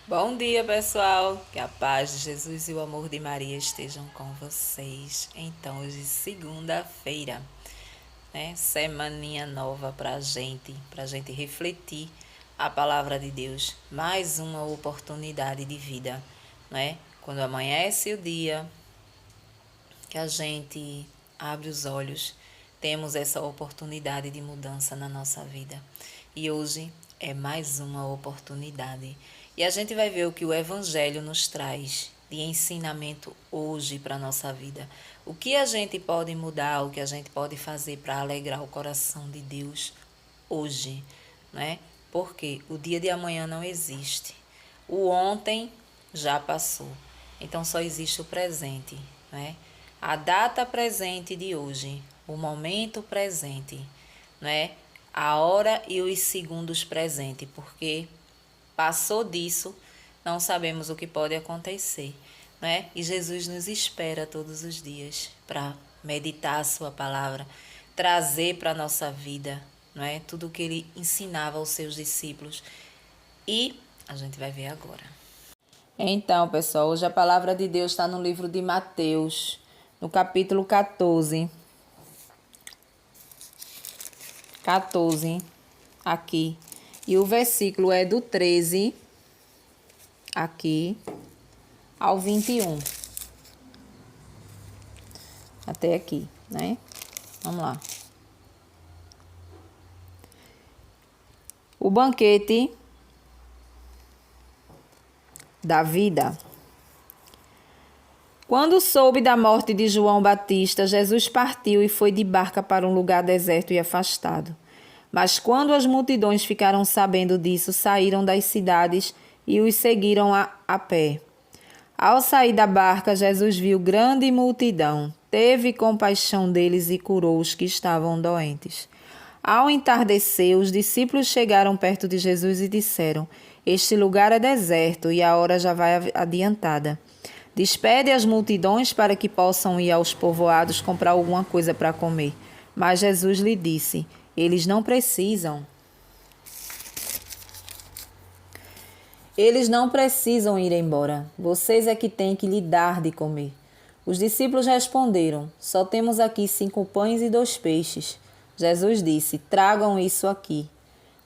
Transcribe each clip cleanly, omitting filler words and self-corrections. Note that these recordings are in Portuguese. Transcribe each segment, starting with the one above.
Bom dia, pessoal. Que a paz de Jesus e o amor de Maria estejam com vocês. Então, hoje, segunda-feira, né? Semaninha nova pra gente refletir a palavra de Deus. Mais uma oportunidade de vida, né? Quando amanhece o dia, que a gente abre os olhos, temos essa oportunidade de mudança na nossa vida. E hoje é mais uma oportunidade. E a gente vai ver o que o Evangelho nos traz de ensinamento hoje para a nossa vida. O que a gente pode mudar, o que a gente pode fazer para alegrar o coração de Deus hoje, né? Porque o dia de amanhã não existe. O ontem já passou. Então só existe o presente, né? A data presente de hoje, o momento presente, né? A hora e os segundos presentes, porque passou disso, não sabemos o que pode acontecer, né? E Jesus nos espera todos os dias para meditar a sua palavra, trazer para a nossa vida, não é? Tudo o que ele ensinava aos seus discípulos. E a gente vai ver agora. Então, pessoal, hoje a palavra de Deus está no livro de Mateus, no capítulo 14. 14, aqui. E o versículo é do 13, aqui, ao 21. Até aqui, né? Vamos lá. O banquete da vida. Quando soube da morte de João Batista, Jesus partiu e foi de barca para um lugar deserto e afastado. Mas quando as multidões ficaram sabendo disso, saíram das cidades e os seguiram a pé. Ao sair da barca, Jesus viu grande multidão, teve compaixão deles e curou os que estavam doentes. Ao entardecer, os discípulos chegaram perto de Jesus e disseram: Este lugar é deserto e a hora já vai adiantada. Despede as multidões para que possam ir aos povoados comprar alguma coisa para comer. Mas Jesus lhe disse: Eles não precisam. Eles não precisam ir embora. Vocês é que têm que lhe dar de comer. Os discípulos responderam: Só temos aqui 5 pães e 2 peixes. Jesus disse: Tragam isso aqui.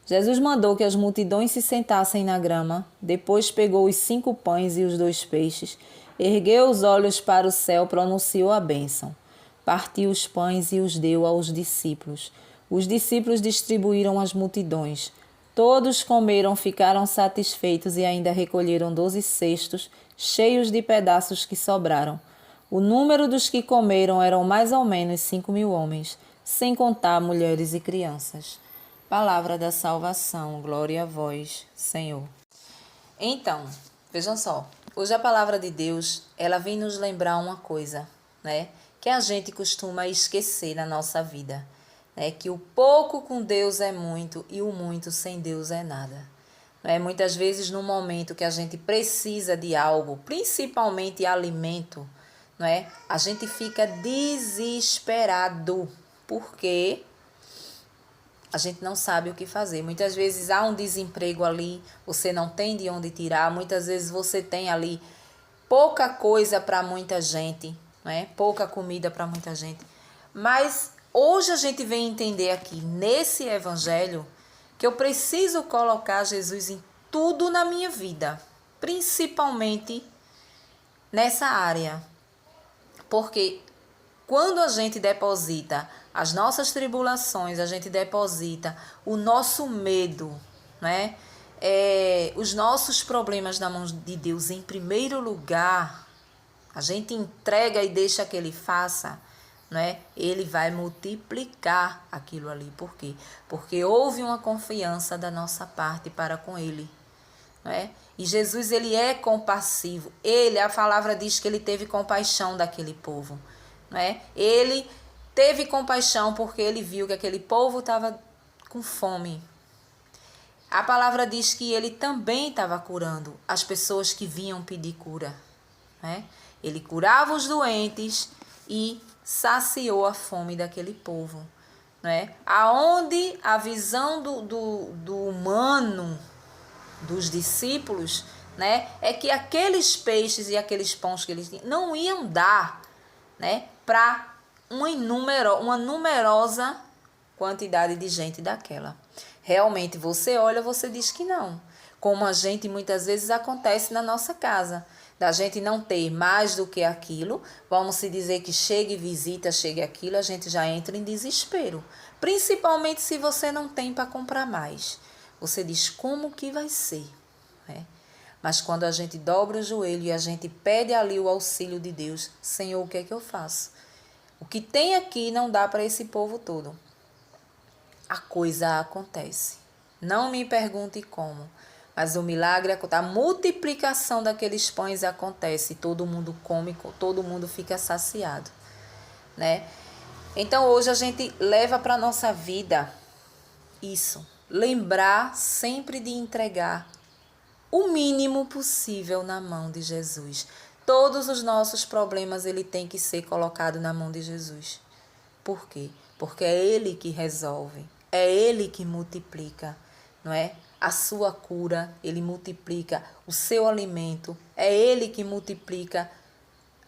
Jesus mandou que as multidões se sentassem na grama. Depois pegou os 5 pães e os 2 peixes, ergueu os olhos para o céu, pronunciou a bênção. Partiu os pães e os deu aos discípulos. Os discípulos distribuíram às multidões. Todos comeram, ficaram satisfeitos e ainda recolheram 12 cestos cheios de pedaços que sobraram. O número dos que comeram eram mais ou menos 5.000 homens, sem contar mulheres e crianças. Palavra da salvação, glória a vós, Senhor. Então, vejam só, hoje a palavra de Deus, ela vem nos lembrar uma coisa, né? Que a gente costuma esquecer na nossa vida, né? Que o pouco com Deus é muito e o muito sem Deus é nada. Né? Muitas vezes no momento que a gente precisa de algo, principalmente alimento, não é? A gente fica desesperado, porque a gente não sabe o que fazer. Muitas vezes há um desemprego ali, você não tem de onde tirar. Muitas vezes você tem ali pouca coisa para muita gente, né? Pouca comida para muita gente. Mas hoje a gente vem entender aqui nesse evangelho que eu preciso colocar Jesus em tudo na minha vida, principalmente nessa área. Porque quando a gente deposita as nossas tribulações, a gente deposita o nosso medo, né? Os nossos problemas na mão de Deus em primeiro lugar, a gente entrega e deixa que Ele faça, né? Ele vai multiplicar aquilo ali. Por quê? Porque houve uma confiança da nossa parte para com Ele. Né? E Jesus, ele é compassivo. A palavra diz que ele teve compaixão daquele povo. Né? Ele teve compaixão porque ele viu que aquele povo estava com fome. A palavra diz que ele também estava curando as pessoas que vinham pedir cura. Né? Ele curava os doentes e saciou a fome daquele povo. Né? Aonde a visão do humano, dos discípulos, né, é que aqueles peixes e aqueles pães que eles tinham não iam dar, né, para uma numerosa quantidade de gente daquela. Realmente, você olha, você diz que não. Como a gente muitas vezes acontece na nossa casa, da gente não ter mais do que aquilo, vamos se dizer que chegue visita, chegue aquilo, a gente já entra em desespero. Principalmente se você não tem para comprar mais. Você diz, como que vai ser? Né? Mas quando a gente dobra o joelho e a gente pede ali o auxílio de Deus, Senhor, o que é que eu faço? O que tem aqui não dá para esse povo todo. A coisa acontece. Não me pergunte como, mas o milagre, a multiplicação daqueles pães acontece. Todo mundo come, todo mundo fica saciado, né? Então hoje a gente leva para a nossa vida isso. Lembrar sempre de entregar o mínimo possível na mão de Jesus. Todos os nossos problemas ele tem que ser colocado na mão de Jesus. Por quê? Porque é Ele que resolve, é Ele que multiplica, não é? A sua cura, Ele multiplica o seu alimento, é Ele que multiplica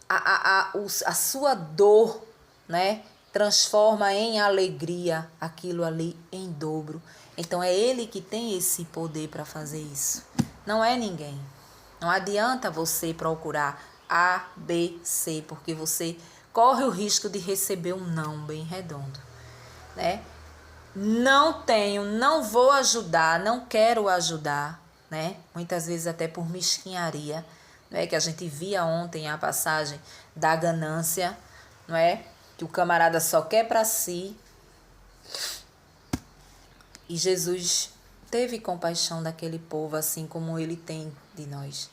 a sua dor, né? Transforma em alegria aquilo ali em dobro. Então é Ele que tem esse poder para fazer isso, não é ninguém. Não adianta você procurar A, B, C, porque você corre o risco de receber um não bem redondo, né? Não tenho, não vou ajudar, não quero ajudar, né? Muitas vezes até por mesquinharia, né? Que a gente via ontem a passagem da ganância, não é? Que o camarada só quer para si. E Jesus teve compaixão daquele povo, assim como ele tem de nós,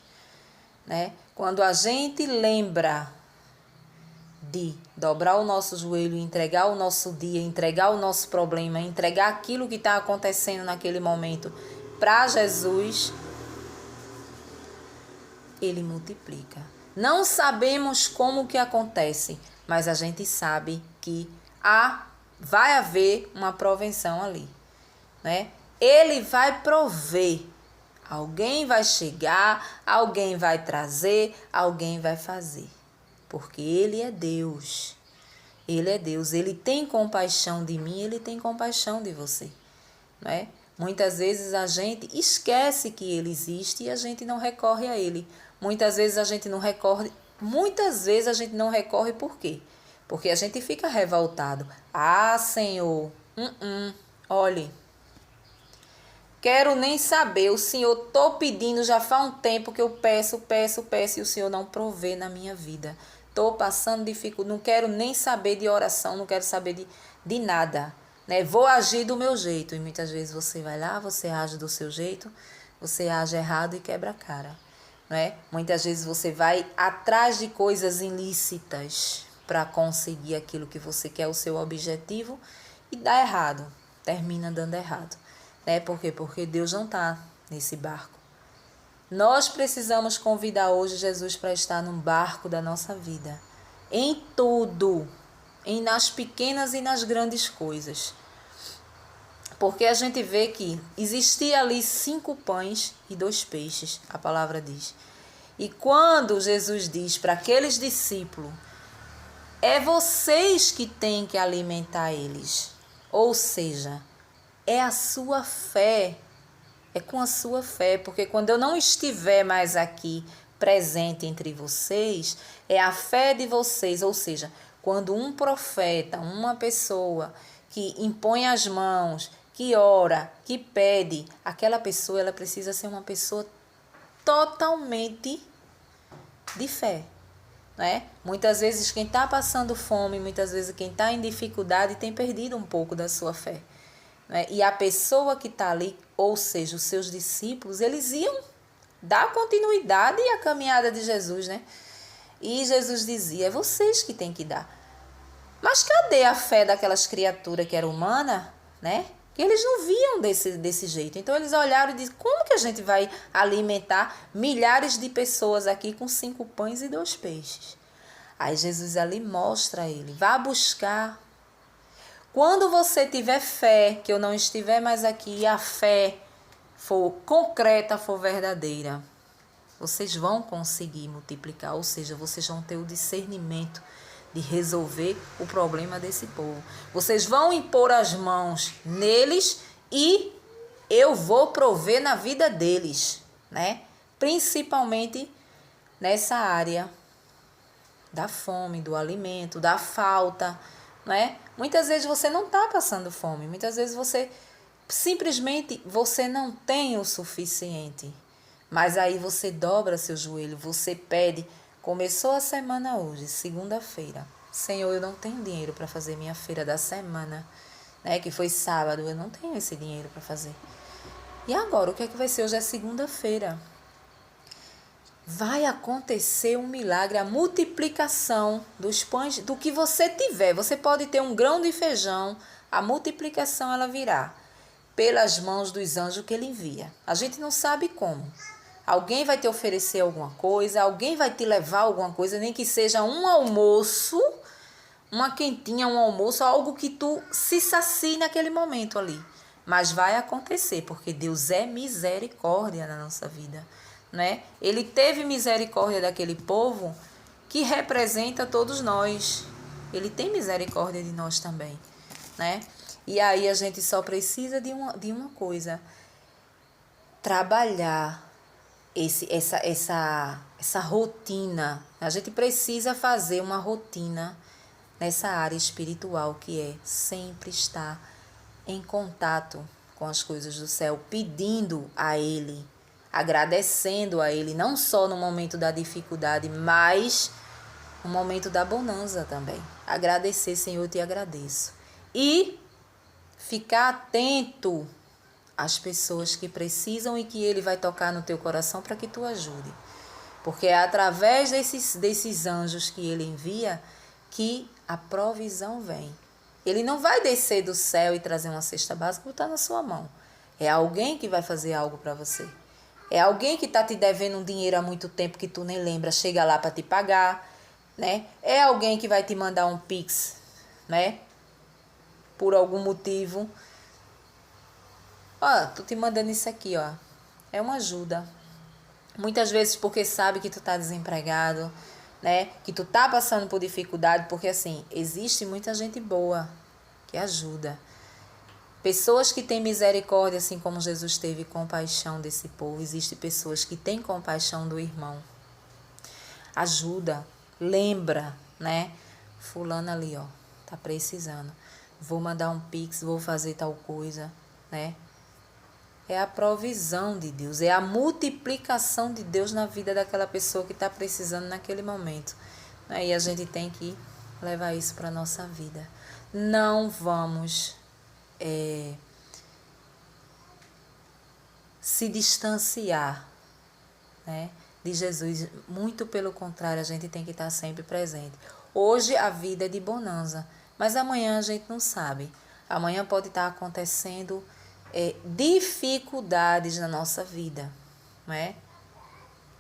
né? Quando a gente lembra de dobrar o nosso joelho, entregar o nosso dia, entregar o nosso problema, entregar aquilo que está acontecendo naquele momento para Jesus, Ele multiplica. Não sabemos como que acontece, mas a gente sabe que vai haver uma provenção ali, né? Ele vai prover. Alguém vai chegar, alguém vai trazer, alguém vai fazer. Porque Ele é Deus. Ele é Deus. Ele tem compaixão de mim, Ele tem compaixão de você, né? Muitas vezes a gente esquece que Ele existe e a gente não recorre a Ele. Muitas vezes a gente não recorre por quê? Porque a gente fica revoltado. Ah, Senhor, olhe, quero nem saber, o Senhor, estou pedindo, já faz um tempo que eu peço e o Senhor não provê na minha vida. Estou passando dificuldade, não quero nem saber de oração, não quero saber de nada, né? Vou agir do meu jeito. E muitas vezes você vai lá, você age do seu jeito, você age errado e quebra a cara, não é? Muitas vezes você vai atrás de coisas ilícitas para conseguir aquilo que você quer, o seu objetivo, e dá errado, termina dando errado, né? Por quê? Porque Deus não está nesse barco. Nós precisamos convidar hoje Jesus para estar num barco da nossa vida. Em tudo. Nas pequenas e nas grandes coisas. Porque a gente vê que existia ali 5 pães e 2 peixes, a palavra diz. E quando Jesus diz para aqueles discípulos, é vocês que têm que alimentar eles. Ou seja, é a sua fé. É com a sua fé, porque quando eu não estiver mais aqui presente entre vocês, é a fé de vocês, ou seja, quando um profeta, uma pessoa que impõe as mãos, que ora, que pede, aquela pessoa, ela precisa ser uma pessoa totalmente de fé, né? Muitas vezes quem está passando fome, muitas vezes quem está em dificuldade tem perdido um pouco da sua fé. E a pessoa que está ali, ou seja, os seus discípulos, eles iam dar continuidade à caminhada de Jesus, né? E Jesus dizia, é vocês que têm que dar. Mas cadê a fé daquelas criaturas que era humana, né? Que eles não viam desse jeito. Então eles olharam e disseram, como que a gente vai alimentar milhares de pessoas aqui com 5 pães e 2 peixes? Aí Jesus ali mostra a ele, vá buscar. Quando você tiver fé, que eu não estiver mais aqui, e a fé for concreta, for verdadeira, vocês vão conseguir multiplicar, ou seja, vocês vão ter o discernimento de resolver o problema desse povo. Vocês vão impor as mãos neles e eu vou prover na vida deles, né? Principalmente nessa área da fome, do alimento, da falta, né? Muitas vezes você não está passando fome, muitas vezes você simplesmente você não tem o suficiente. Mas aí você dobra seu joelho, você pede. Começou a semana hoje, segunda-feira. Senhor, eu não tenho dinheiro para fazer minha feira da semana, né? Que foi sábado, eu não tenho esse dinheiro para fazer. E agora, o que é que vai ser? Hoje é segunda-feira. Vai acontecer um milagre, a multiplicação dos pães, do que você tiver. Você pode ter um grão de feijão, a multiplicação ela virá pelas mãos dos anjos que ele envia. A gente não sabe como. Alguém vai te oferecer alguma coisa, alguém vai te levar alguma coisa, nem que seja um almoço, uma quentinha, um almoço, algo que tu se sacie naquele momento ali. Mas vai acontecer, porque Deus é misericórdia na nossa vida, né? Ele teve misericórdia daquele povo que representa todos nós. Ele tem misericórdia de nós também, né? E aí a gente só precisa de uma coisa: trabalhar essa rotina. A gente precisa fazer uma rotina nessa área espiritual, que é sempre estar em contato com as coisas do céu, pedindo a Ele, agradecendo a Ele, não só no momento da dificuldade, mas no momento da bonança também. Agradecer, Senhor, eu te agradeço. E ficar atento às pessoas que precisam e que Ele vai tocar no teu coração para que tu ajude. Porque é através desses anjos que Ele envia que a provisão vem. Ele não vai descer do céu e trazer uma cesta básica e botar na sua mão. É alguém que vai fazer algo para você. É alguém que está te devendo um dinheiro há muito tempo que tu nem lembra, chega lá para te pagar, né? É alguém que vai te mandar um Pix, né? Por algum motivo. Ó, tô te mandando isso aqui, ó. É uma ajuda. Muitas vezes porque sabe que tu tá desempregado, né? Que tu tá passando por dificuldade, porque assim, existe muita gente boa que ajuda. Pessoas que têm misericórdia, assim como Jesus teve compaixão desse povo. Existem pessoas que têm compaixão do irmão. Ajuda, lembra, né? Fulano ali, ó, tá precisando. Vou mandar um Pix, vou fazer tal coisa, né? É a provisão de Deus, é a multiplicação de Deus na vida daquela pessoa que está precisando naquele momento. E a gente tem que levar isso para a nossa vida. Não vamos se distanciar, né, de Jesus. Muito pelo contrário, a gente tem que estar sempre presente. Hoje a vida é de bonança, mas amanhã a gente não sabe. Amanhã pode estar acontecendo dificuldades na nossa vida, não é?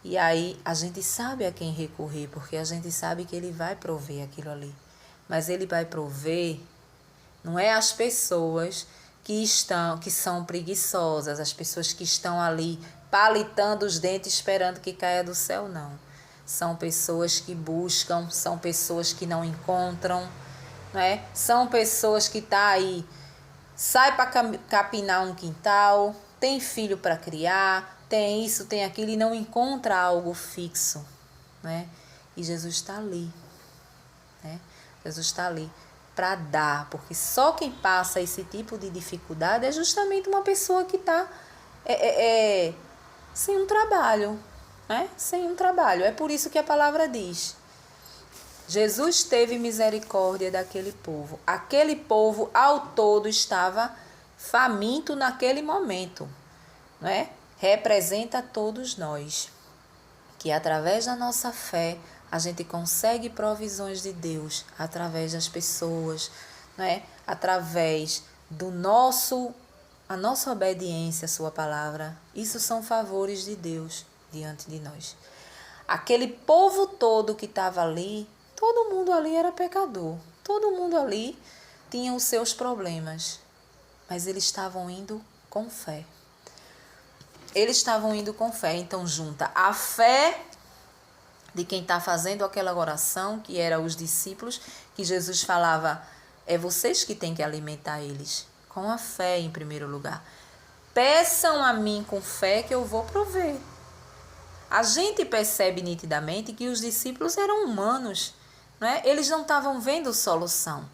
E aí a gente sabe a quem recorrer, porque a gente sabe que Ele vai prover aquilo ali. Mas Ele vai prover, não é as pessoas que são preguiçosas, as pessoas que estão ali palitando os dentes esperando que caia do céu, não. São pessoas que buscam, são pessoas que não encontram, não é? São pessoas que estão aí, sai para capinar um quintal, tem filho para criar, tem isso, tem aquilo e não encontra algo fixo, né? E Jesus está ali, né? Jesus está ali para dar, porque só quem passa esse tipo de dificuldade é justamente uma pessoa que está sem um trabalho, né? Sem um trabalho. É por isso que a palavra diz: Jesus teve misericórdia daquele povo. Aquele povo ao todo estava faminto naquele momento, né? Representa todos nós, que através da nossa fé a gente consegue provisões de Deus através das pessoas, né? Através a nossa obediência à sua palavra. Isso são favores de Deus diante de nós. Aquele povo todo que estava ali, todo mundo ali era pecador. Todo mundo ali tinha os seus problemas. Mas eles estavam indo com fé. eles estavam indo com fé. Então junta a fé de quem está fazendo aquela oração, que era os discípulos, que Jesus falava, é vocês que têm que alimentar eles, com a fé em primeiro lugar. Peçam a mim com fé que eu vou prover. A gente percebe nitidamente que os discípulos eram humanos, não é? Eles não estavam vendo solução.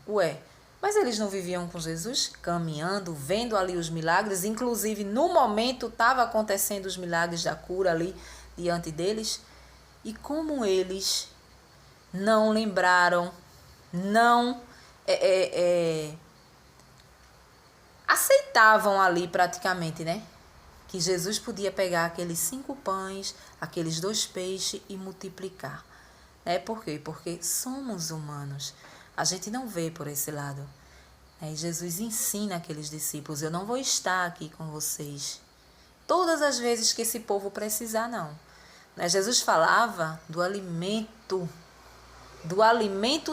Mas eles não viviam com Jesus, caminhando, vendo ali os milagres, inclusive no momento estava acontecendo os milagres da cura ali diante deles. E como eles não lembraram, não aceitavam ali praticamente, né? Que Jesus podia pegar aqueles 5 pães, aqueles 2 peixes e multiplicar. Por quê? Porque somos humanos. A gente não vê por esse lado. E Jesus ensina aqueles discípulos, eu não vou estar aqui com vocês todas as vezes que esse povo precisar, não. Jesus falava do alimento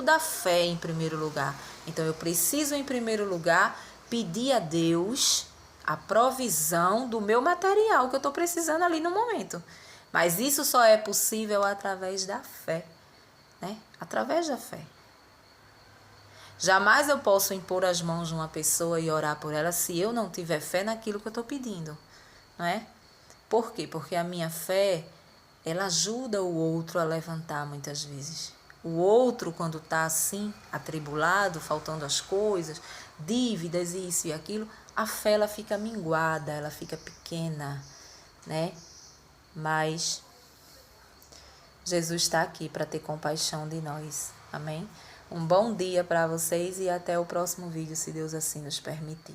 da fé em primeiro lugar. Então eu preciso em primeiro lugar pedir a Deus a provisão do meu material que eu estou precisando ali no momento. Mas isso só é possível através da fé, né? Através da fé. Jamais eu posso impor as mãos de uma pessoa e orar por ela se eu não tiver fé naquilo que eu estou pedindo, não é? Por quê? Porque a minha fé, ela ajuda o outro a levantar muitas vezes. O outro, quando está assim, atribulado, faltando as coisas, dívidas, isso e aquilo, a fé ela fica minguada, ela fica pequena, né? Mas Jesus está aqui para ter compaixão de nós. Amém? Um bom dia para vocês e até o próximo vídeo, se Deus assim nos permitir.